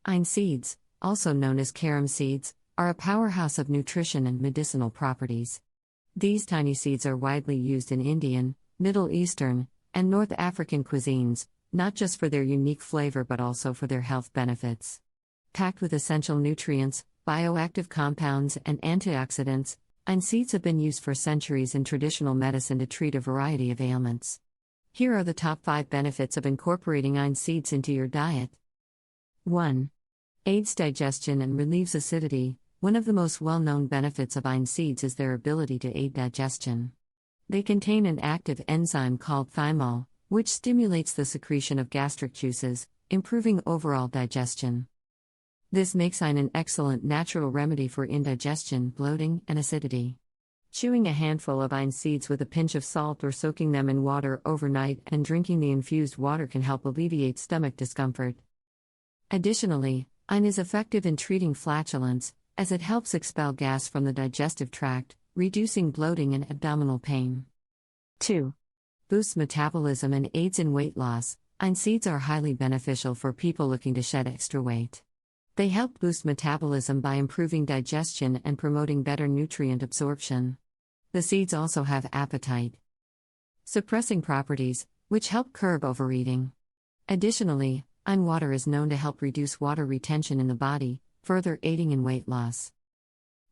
Ajwain seeds, also known as carom seeds, are a powerhouse of nutrition and medicinal properties. These tiny seeds are widely used in Indian, Middle Eastern, and North African cuisines, not just for their unique flavor but also for their health benefits. Packed with essential nutrients, bioactive compounds, and antioxidants, Ajwain seeds have been used for centuries in traditional medicine to treat a variety of ailments. Here are the top 5 benefits of incorporating Ajwain seeds into your diet. 1. Aids digestion and relieves acidity. One of the most well-known benefits of Ajwain seeds is their ability to aid digestion. They contain an active enzyme called thymol, which stimulates the secretion of gastric juices, improving overall digestion. This makes Ajwain an excellent natural remedy for indigestion, bloating, and acidity. Chewing a handful of Ajwain seeds with a pinch of salt or soaking them in water overnight and drinking the infused water can help alleviate stomach discomfort. Additionally, Ajwain is effective in treating flatulence, as it helps expel gas from the digestive tract, reducing bloating and abdominal pain. 2. Boosts metabolism and aids in weight loss. Ajwain seeds are highly beneficial for people looking to shed extra weight. They help boost metabolism by improving digestion and promoting better nutrient absorption. The seeds also have appetite suppressing properties, which help curb overeating. Additionally, Ajwain water is known to help reduce water retention in the body, further aiding in weight loss.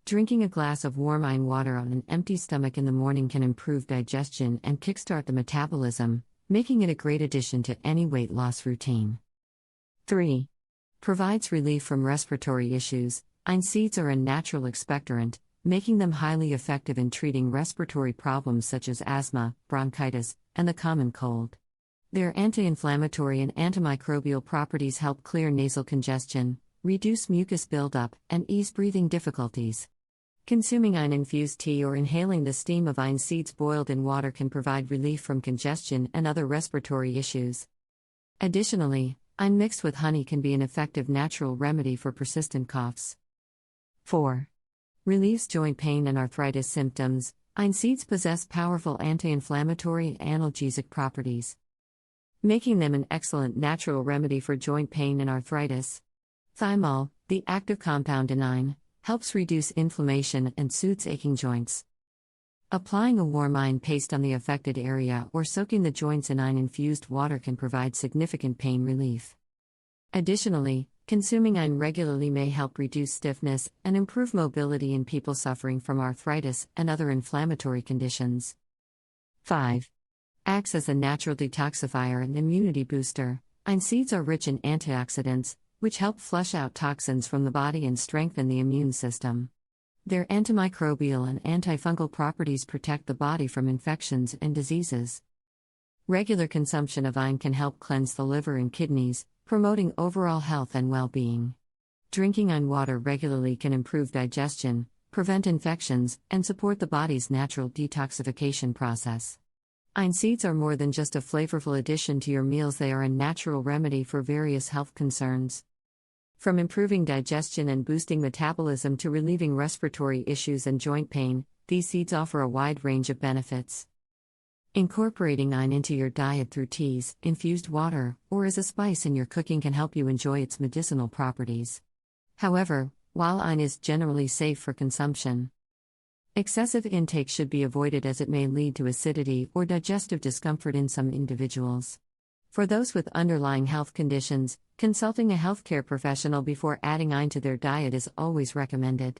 Drinking a glass of warm Ajwain water on an empty stomach in the morning can improve digestion and kickstart the metabolism, making it a great addition to any weight loss routine. 3. Provides relief from respiratory issues. Ajwain seeds are a natural expectorant, making them highly effective in treating respiratory problems such as asthma, bronchitis, and the common cold. Their anti-inflammatory and antimicrobial properties help clear nasal congestion, reduce mucus buildup, and ease breathing difficulties. Consuming Ajwain-infused tea or inhaling the steam of Ajwain seeds boiled in water can provide relief from congestion and other respiratory issues. Additionally, Ajwain mixed with honey can be an effective natural remedy for persistent coughs. 4. Relieves joint pain and arthritis symptoms. Ajwain seeds possess powerful anti-inflammatory and analgesic properties, making them an excellent natural remedy for joint pain and arthritis. Thymol, the active compound in Ajwain, helps reduce inflammation and soothes aching joints. Applying a warm Ajwain paste on the affected area or soaking the joints in Ajwain-infused water can provide significant pain relief. Additionally, consuming Ajwain regularly may help reduce stiffness and improve mobility in people suffering from arthritis and other inflammatory conditions. 5. Acts as a natural detoxifier and immunity booster. Ajwain seeds are rich in antioxidants, which help flush out toxins from the body and strengthen the immune system. Their antimicrobial and antifungal properties protect the body from infections and diseases. Regular consumption of Ajwain can help cleanse the liver and kidneys, promoting overall health and well-being. Drinking Ajwain water regularly can improve digestion, prevent infections, and support the body's natural detoxification process. Ajwain seeds are more than just a flavorful addition to your meals, they are a natural remedy for various health concerns. From improving digestion and boosting metabolism to relieving respiratory issues and joint pain, these seeds offer a wide range of benefits. Incorporating Ajwain into your diet through teas, infused water, or as a spice in your cooking can help you enjoy its medicinal properties. However, while Ajwain is generally safe for consumption, excessive intake should be avoided as it may lead to acidity or digestive discomfort in some individuals. For those with underlying health conditions, consulting a healthcare professional before adding Ajwain to their diet is always recommended.